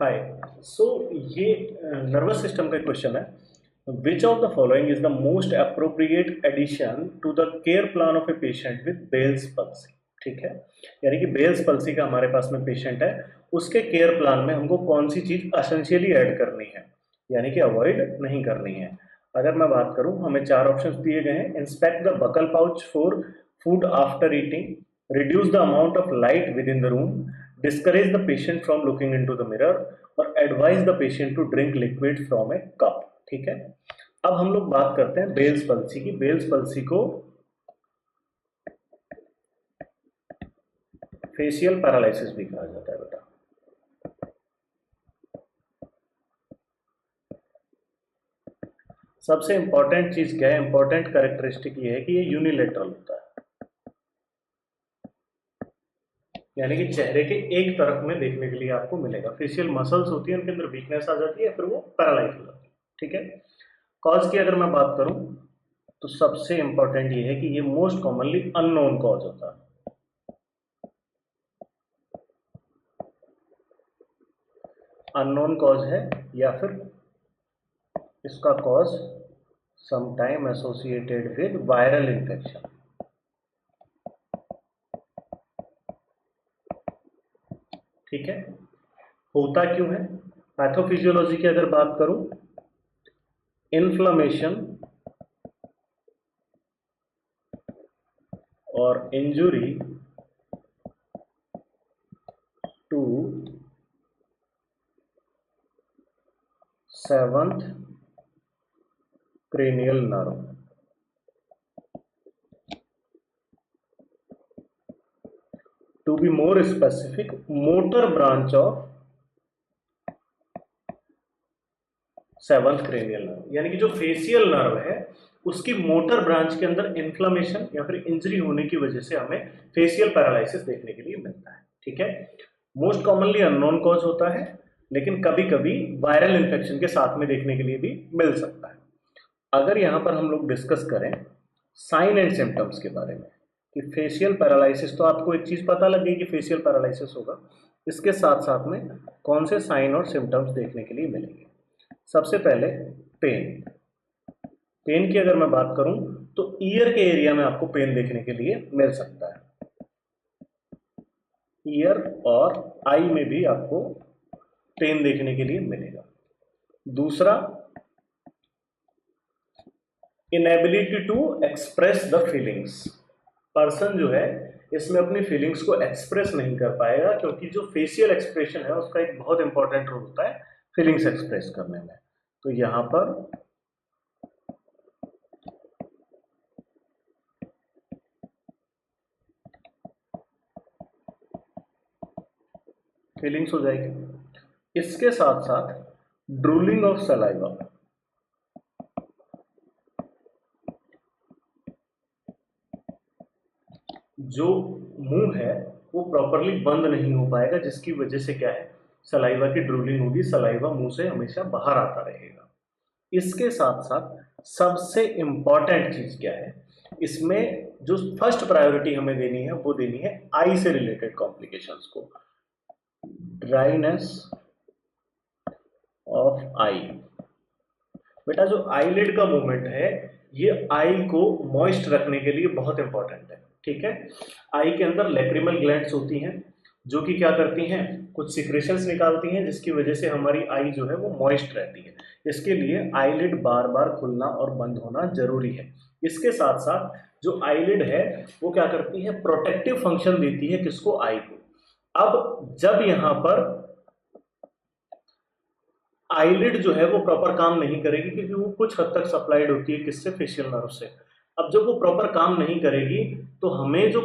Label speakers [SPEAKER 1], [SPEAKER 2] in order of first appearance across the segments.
[SPEAKER 1] हाय। सो ये nervous system का question है। Which of the following is the most appropriate addition to the care plan of a patient with Bell's palsy. ठीक है, यानी कि bells palsy का हमारे पास में पेशेंट है, उसके केयर प्लान में हमको कौन सी चीज एसेंशियली ऐड करनी है, यानी कि अवॉइड नहीं करनी है। अगर मैं बात करूं, हमें चार ऑप्शंस दिए गए हैं। Inspect the buckle pouch for food after eating, reduce the amount of light with in the room, discourage the patient from looking into the mirror और advise the patient to drink liquid from a cup। ठीक है, अब हम लोग बात करते हैं bells palsy की। बेल्स पल्सी को फेशियल पैरालिसिस भी कहा जाता है बेटा। सबसे इंपॉर्टेंट चीज क्या है, इंपॉर्टेंट कैरेक्टरिस्टिक ये है कि ये यूनिलेटरल होता है, यानी कि चेहरे के एक तरफ में देखने के लिए आपको मिलेगा। फेशियल मसल्स होती है, उनके अंदर वीकनेस आ जाती है, फिर वो पैरालाइज हो जाती है। ठीक है, कॉज की अगर मैं बात करूं तो सबसे इंपॉर्टेंट ये है कि ये मोस्ट कॉमनली अननोन कॉज होता है। अननोन कॉज है या फिर इसका cause sometime associated with viral infection. ठीक है, होता क्यों है? पैथोफिजियोलॉजी की अगर बात करूं, इन्फ्लेमेशन और injury to seventh cranial nerve. To be more specific, motor branch of seventh cranial nerve, यानी कि जो फेशियल नर्व है उसकी मोटर ब्रांच के अंदर इन्फ्लेमेशन या फिर इंजरी होने की वजह से हमें फेशियल पैरालिसिस देखने के लिए मिलता है। ठीक है, मोस्ट कॉमनली अननोन कॉज होता है, लेकिन कभी कभी वायरल इन्फेक्शन के साथ में देखने के लिए भी मिल सकता है। अगर यहां पर हम लोग डिस्कस करें साइन एंड सिम्टम्स के बारे में कि फेशियल पैरालिसिस, तो आपको एक चीज पता लग गई कि फेशियल पैरालिसिस होगा, इसके साथ साथ में कौन से साइन और सिम्टम्स देखने के लिए मिलेंगे। सबसे पहले पेन। पेन की अगर मैं बात करूं तो ईयर के एरिया में आपको पेन देखने के लिए मिल सकता है, ईयर और आई में भी आपको पेन देखने के लिए मिलेगा। दूसरा, inability to express the feelings. Person जो है इसमें अपनी फीलिंग्स को एक्सप्रेस नहीं कर पाएगा, क्योंकि जो फेशियल एक्सप्रेशन है उसका एक बहुत इंपॉर्टेंट रोल होता है फीलिंग्स एक्सप्रेस करने में। तो यहां पर फीलिंग्स हो जाएगी। इसके साथ साथ ड्रूलिंग ऑफ सलाइवा, जो मुंह है वो प्रॉपरली बंद नहीं हो पाएगा, जिसकी वजह से क्या है, सलाइवा की ड्रूलिंग होगी, सलाइवा मुंह से हमेशा बाहर आता रहेगा। इसके साथ साथ सबसे इंपॉर्टेंट चीज क्या है, इसमें जो फर्स्ट प्रायोरिटी हमें देनी है वो देनी है आई से रिलेटेड कॉम्प्लिकेशंस को। ड्राइनेस ऑफ आई। बेटा जो आईलिड का मूवमेंट है ये आई को मॉइस्ट रखने के लिए बहुत इंपॉर्टेंट है। ठीक है, आई के अंदर लैक्रिमल ग्लैंड्स होती हैं जो कि क्या करती हैं, कुछ सिक्रेशंस निकालती हैं, जिसकी वजह से हमारी आई जो है वो मॉइस्ट रहती है। इसके लिए आईलिड बार बार खुलना और बंद होना जरूरी है। इसके साथ साथ जो आईलिड है वो क्या करती है, प्रोटेक्टिव फंक्शन देती है किसको, आई को। अब जब यहां पर आईलिड जो है वो प्रॉपर काम नहीं करेगी, क्योंकि वो कुछ हद तक सप्लाइड होती है किससे, फेशियल नर्व से। अब जब वो प्रॉपर काम नहीं करेगी तो हमें जो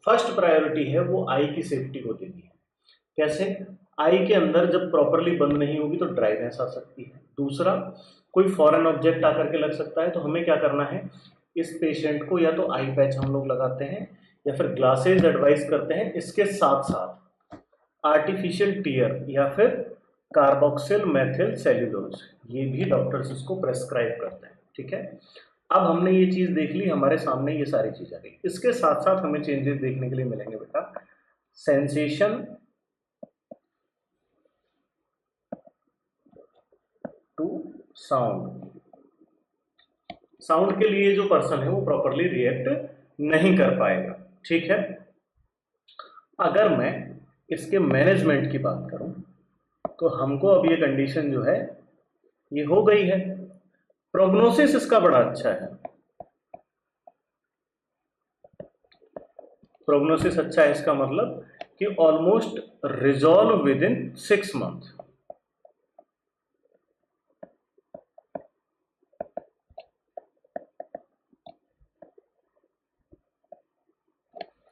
[SPEAKER 1] फर्स्ट प्रायोरिटी है वो आई की सेफ्टी को देनी है। कैसे? आई के अंदर जब प्रॉपरली बंद नहीं होगी तो ड्राइनेस आ सकती है। दूसरा, कोई फॉरेन ऑब्जेक्ट आकर के लग सकता है, तो हमें क्या करना है, इस पेशेंट को या तो आई पैच हम लोग लगाते हैं या फिर ग्लासेज एडवाइस करते हैं। इसके साथ साथ आर्टिफिशियल टीयर या फिर कार्बोक्सिल मेथिल सेल्यूलोज, ये भी डॉक्टर्स इसको प्रेस्क्राइब करते हैं। ठीक है, अब हमने ये चीज देख ली, हमारे सामने ये सारी चीज आ गई। इसके साथ साथ हमें चेंजेस देखने के लिए मिलेंगे बेटा, सेंसेशन टू साउंड। साउंड के लिए जो पर्सन है वो प्रॉपरली रिएक्ट नहीं कर पाएगा, ठीक है। अगर मैं इसके मैनेजमेंट की बात करूं तो हमको अब ये कंडीशन जो है ये हो गई है। प्रोग्नोसिस इसका बड़ा अच्छा है, प्रोग्नोसिस अच्छा है इसका मतलब कि almost resolve with in 6 month.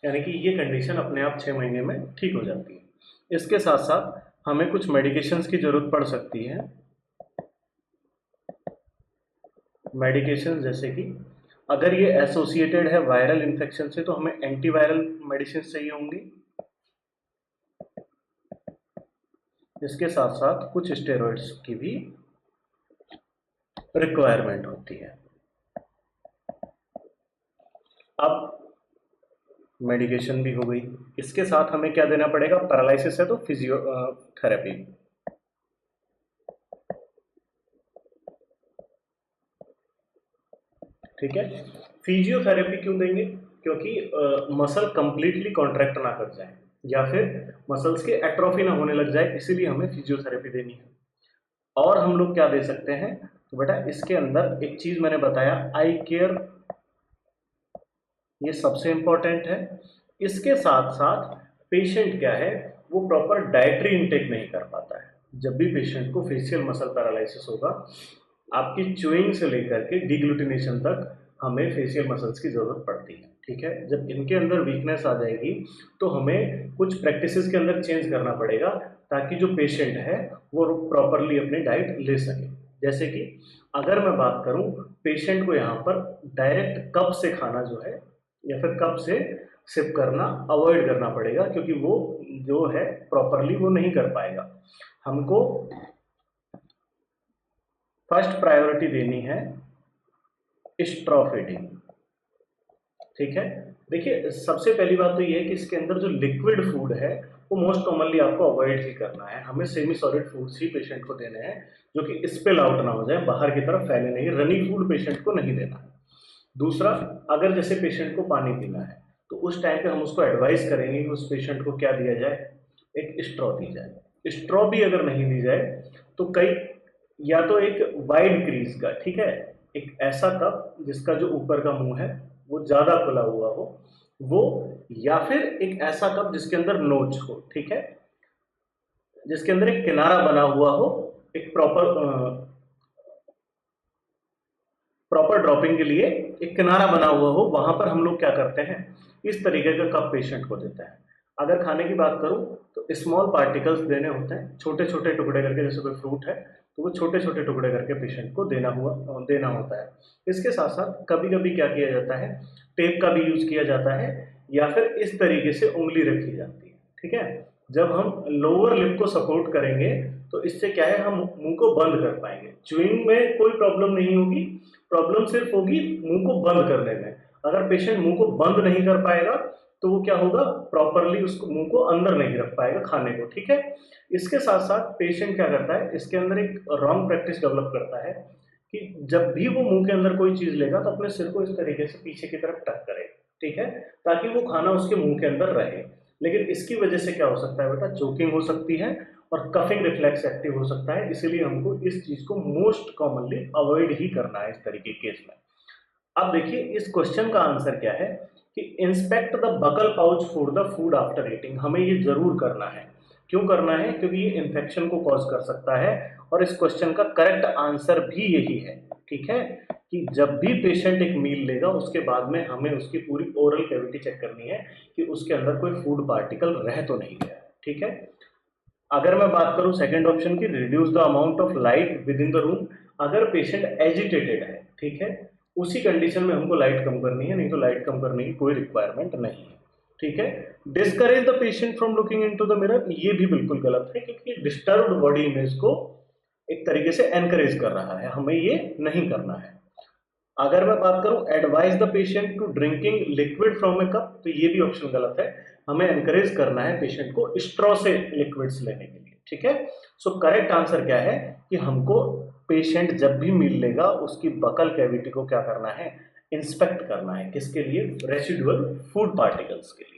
[SPEAKER 1] यानी कि ये कंडीशन अपने आप 6 महीने में ठीक हो जाती है। इसके साथ साथ हमें कुछ मेडिकेशंस की जरूरत पड़ सकती है। मेडिकेशन जैसे कि अगर ये एसोसिएटेड है वायरल इन्फेक्शन से तो हमें एंटीवायरल मेडिसिन चाहिए होंगी। इसके साथ साथ कुछ स्टेरॉइड्स की भी रिक्वायरमेंट होती है। अब मेडिकेशन भी हो गई, इसके साथ हमें क्या देना पड़ेगा, पैरालिसिस है तो फिजियोथेरेपी। ठीक है, फिजियोथेरेपी क्यों देंगे, क्योंकि मसल कंप्लीटली कॉन्ट्रैक्ट ना कर जाए या फिर मसल्स के एट्रोफी ना होने लग जाए, इसीलिए हमें फिजियोथेरेपी देनी है। और हम लोग क्या दे सकते हैं, तो बेटा इसके अंदर एक चीज मैंने बताया, आई केयर, ये सबसे इंपॉर्टेंट है। इसके साथ साथ पेशेंट क्या है, वो प्रॉपर डाइटरी इंटेक नहीं कर पाता है। जब भी पेशेंट को फेशियल मसल पैरालिसिस होगा, आपकी च्यूइंग से लेकर के डिग्लूटिनेशन तक हमें फेशियल मसल्स की ज़रूरत पड़ती है, ठीक है। जब इनके अंदर वीकनेस आ जाएगी तो हमें कुछ प्रैक्टिसेस के अंदर चेंज करना पड़ेगा ताकि जो पेशेंट है वो प्रॉपरली अपनी डाइट ले सके। जैसे कि अगर मैं बात करूं, पेशेंट को यहाँ पर डायरेक्ट कप से खाना जो है या फिर कप से सिप करना अवॉइड करना पड़ेगा, क्योंकि वो जो है प्रॉपरली वो नहीं कर पाएगा। हमको फर्स्ट प्रायोरिटी देनी है स्ट्रॉ फीडिंग, ठीक है। देखिए सबसे पहली बात तो ये है कि इसके अंदर जो लिक्विड फूड है वो मोस्ट कॉमनली आपको अवॉइड ही करना है। हमें सेमी सॉलिड फूड्स ही पेशेंट को देने हैं जो कि स्पिल आउट ना हो जाए, बाहर की तरफ फैले नहीं। रनी फूड पेशेंट को नहीं देना है। दूसरा, अगर जैसे पेशेंट को पानी पीना है तो उस टाइम पे हम उसको एडवाइस करेंगे कि उस पेशेंट को क्या दिया जाए, एक स्ट्रॉ दी जाए। स्ट्रॉ भी अगर नहीं दी जाए तो कई, या तो एक वाइड क्रीज का, ठीक है, एक ऐसा कप जिसका जो ऊपर का मुंह है वो ज्यादा खुला हुआ हो वो, या फिर एक ऐसा कप जिसके अंदर नोच हो, ठीक है, जिसके अंदर एक किनारा बना हुआ हो, एक प्रॉपर ड्रॉपिंग के लिए एक किनारा बना हुआ हो। वहां पर हम लोग क्या करते हैं, इस तरीके का कप पेशेंट को देते हैं। अगर खाने की बात करूं तो स्मॉल पार्टिकल्स देने होते हैं, छोटे छोटे टुकड़े करके, जैसे कोई फ्रूट है तो वो छोटे छोटे टुकड़े करके पेशेंट को देना होता है। इसके साथ साथ कभी कभी क्या किया जाता है, टेप का भी यूज किया जाता है या फिर इस तरीके से उंगली रखी जाती है, ठीक है। जब हम लोअर लिप को सपोर्ट करेंगे तो इससे क्या है, हम मुंह को बंद कर पाएंगे। च्यूइंग में कोई प्रॉब्लम नहीं होगी, प्रॉब्लम सिर्फ होगी मुंह को बंद करने में। अगर पेशेंट मुंह को बंद नहीं कर पाएगा तो वो क्या होगा, प्रॉपरली उसको मुंह को अंदर नहीं रख पाएगा खाने को, ठीक है। इसके साथ साथ पेशेंट क्या करता है, इसके अंदर एक रॉन्ग प्रैक्टिस डेवलप करता है कि जब भी वो मुंह के अंदर कोई चीज लेगा तो अपने सिर को इस तरीके से पीछे की तरफ टक करे, ठीक है, ताकि वो खाना उसके मुंह के अंदर रहे। लेकिन इसकी वजह से क्या हो सकता है बेटा, चोकिंग हो सकती है और कफिंग रिफ्लेक्स एक्टिव हो सकता है। इसीलिए हमको इस चीज को मोस्ट कॉमनली अवॉइड ही करना है इस तरीके के केस में। अब देखिए इस क्वेश्चन का आंसर क्या है कि inspect the buckle pouch for the food after eating. हमें ये जरूर करना है। क्यों करना है, क्योंकि ये इन्फेक्शन को कॉज कर सकता है और इस क्वेश्चन का करेक्ट आंसर भी यही है, ठीक है, कि जब भी पेशेंट एक मील लेगा उसके बाद में हमें उसकी पूरी ओरल कैविटी चेक करनी है कि उसके अंदर कोई फूड पार्टिकल रह तो नहीं गया, ठीक है। अगर मैं बात करूं सेकंड ऑप्शन की, reduce the amount of light with in the room, अगर पेशेंट एजिटेटेड है, ठीक है, उसी कंडीशन में हमको लाइट कम करनी है, नहीं तो लाइट कम करने की कोई रिक्वायरमेंट नहीं है, ठीक है। Discourage the patient from looking into the mirror, ये भी बिल्कुल गलत है क्योंकि डिस्टर्ब्ड बॉडी इमेज को एक तरीके से एनकरेज कर रहा है, हमें ये नहीं करना है। अगर मैं बात करूं advise the patient to drinking liquid from a cup, तो ये भी ऑप्शन गलत है। हमें एनकरेज करना है पेशेंट को स्ट्रॉ से लिक्विड्स लेने के लिए, ठीक है। सो करेक्ट आंसर क्या है कि हमको पेशेंट जब भी मील लेगा उसकी बकल कैविटी को क्या करना है, इंस्पेक्ट करना है, किसके लिए, रेसिडुअल फूड पार्टिकल्स के लिए।